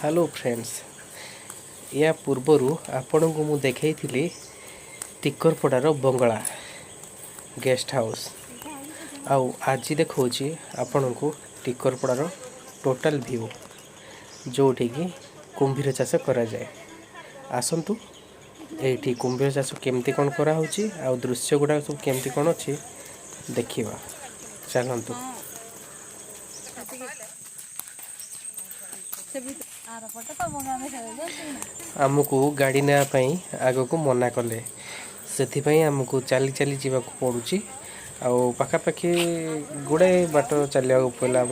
Hello friends, या पूर्वरु आपण को मु देखैथिली टिकरपड़ार बंगला गेस्ट हाउस आउ आज देखौछि आपण को टिकरपड़ार टोटल व्यू जोठी की कुंभीर चाष करा जाए। आसंतु एठी कुंभीर चाष केमती कोन करा होछि आउ दृश्य गुडा सब केमती कोन अछि देखिबा। चलंतु आमको गाड़ी नापी आग को मना कले से आमको चली चली जावाक पड़ुची आउ पाखापाखि गुड़ाए बाट चलिया पड़ा।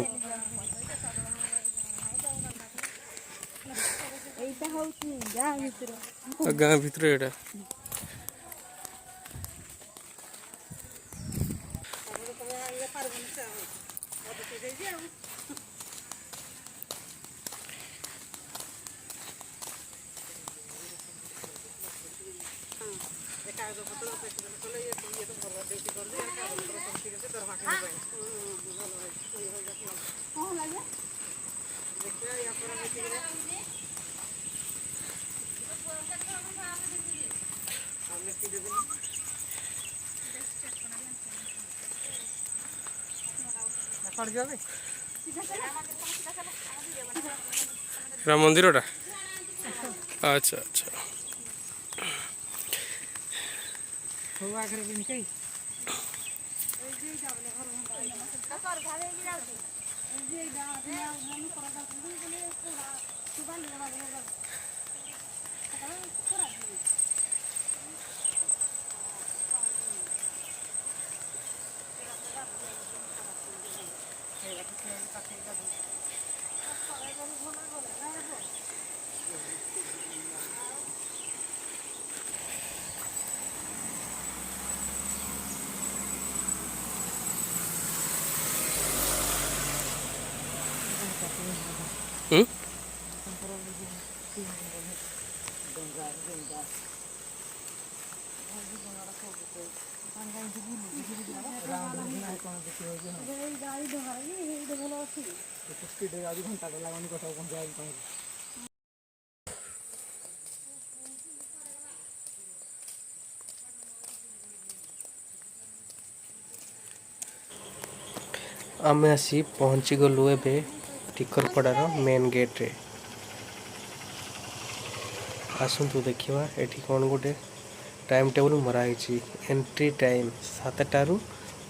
गाँ भितर एटा राम मंदिर अच्छा अच्छा आम आसी पहुँची गलु एबे टिकरपड़ार मेन गेट रे। आसंतु देखिवा एठी कौन गोटे टाइम टेबल मराई। एंट्री टाइम 7टा रु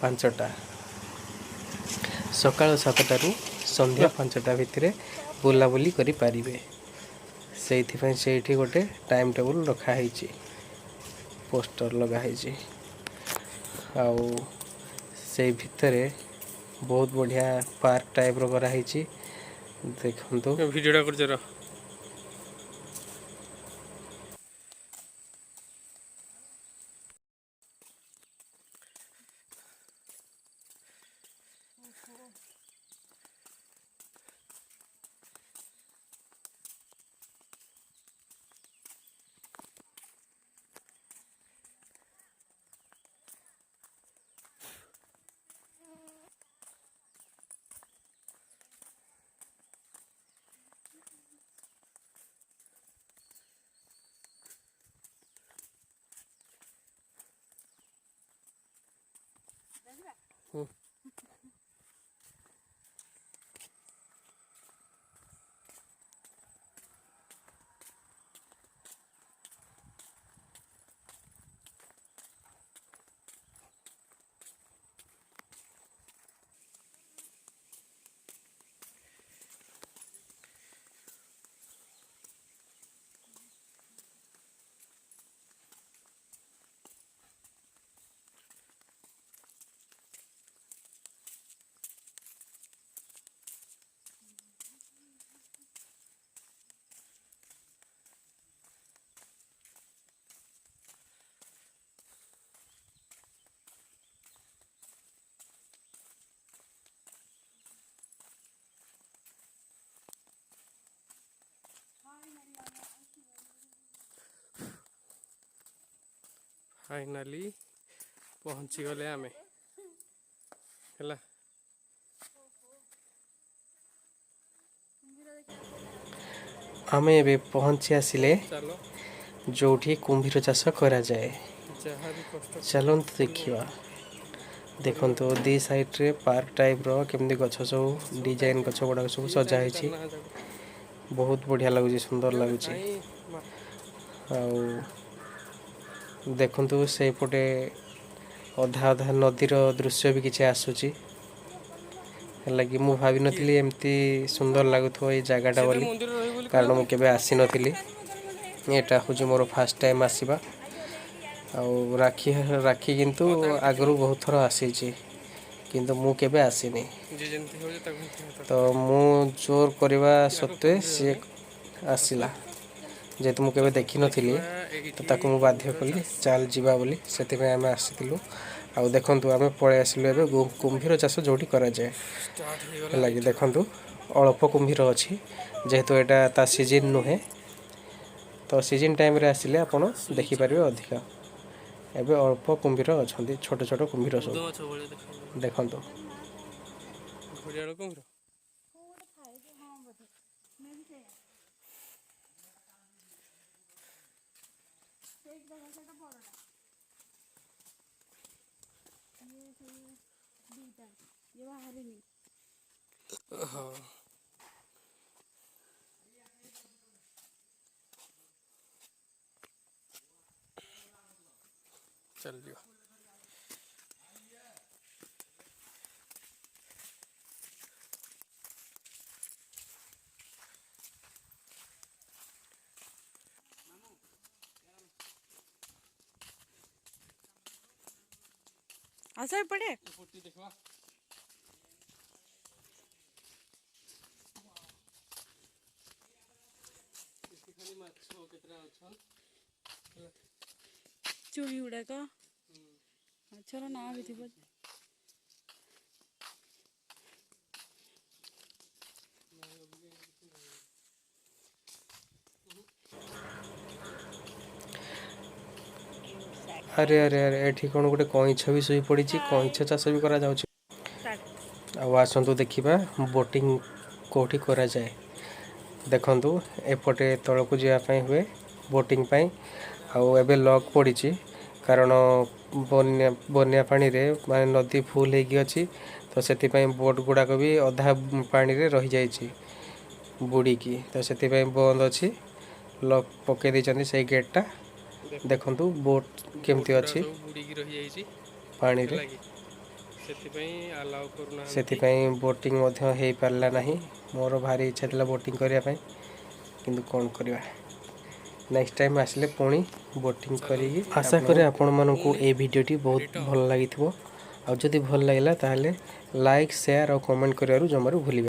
5टा, सकाल 7टा रु संध्या 5टा भितर बुलाबुली करि पारिबे। सेइथिपई सेठी गोटे टाइम टेबल रखा है, पोस्टर लगा है आउ से भितरे बहुत बढ़िया पार्क टाइप रो करा है। देखंतु वीडियोटा कर जरा फाइनाली पहुँची गले आमे हला। आमे एबे पहुँची आसिले जोठी कुंभीर चाष करा जाए। चलନ୍ତୁ देखिवा। देखंतु दी साइड रे पार्क टाइप रो केमदी गछ सब डिजाइन गछ गुडा सब सजा ହେଇଛି। बहुत बढ़िया लगुଛି सुंदर लगुଛି। आउ देखंतु से पटे अधा अधा नदीर दृश्य भी किसी आसूची। लगी मु भावी नथिली एमती सुंदर लागुथो ए जगहटा बोली, कारण मु केबे आसी नथिली। एटा होची मोर फर्स्ट टाइम आसीबा। आउ राखी किंतु आगरू बहुत थर आसीची, किंतु मु केबे आसीनी। तो मु जोर करवा सत्वे सी आसिला, जेतु मु केबे देखि नथिली तो ताकु मु बाध्य कली चाल जीवा बोली। सेति में आमे आसीतिलु। आउ देखंतु आमे पळे आसिलु एबे कुंभीर चाष जोठी करा जाय। लगी देखंतु अल्प कुंभीर अछि, जेहेतु एटा ता सीजन नुहे। तो सीजन टाइम रे आसिले आपण देखि परिबे अधिका। एबे अल्प कुंभीर अछंती, छोट छोट कुंभीर सब देखंतु। चल जियो। आसा पड़े देखवा चूड़ी गुड़ाक माछर ना भी थी। अरे अरे अरे एठी कौन गोटे कईछ भी शुई पड़ी, कईछ चाष भी करा जाउछि। आसतु देखा बोटिंग कौटी करा जाए। देखंतु एपटे तलकू जावाई हुए बोटिंग पाई। आउ एबे लॉक पड़ी, कारण बन्या पानी रे माने नदी फुल होगी अच्छी। तो से बोट गुड़ाक भी अधा पानी रे रही जाइए बुड़ी की। तो से बंद अच्छी, लॉक पके देइछन्ती से गेटटा। देखंतु बोट केमती अच्छी पानी रे, सेथिपाई बोटिंग मध्य हेई पारला नाही। मोर भारी इच्छा थिला बोटिंग करिया पाई, किंतु कोन करिवा। नेक्स्ट टाइम आसिले पुणी बोटिंग करी। आशा करे आपण मानकू ए वीडियोटी बहुत भल लागिथिबो। आ जदि भल लागिला ताहले लाइक शेयर और कमेंट करिवारु जमारू भूलिबे।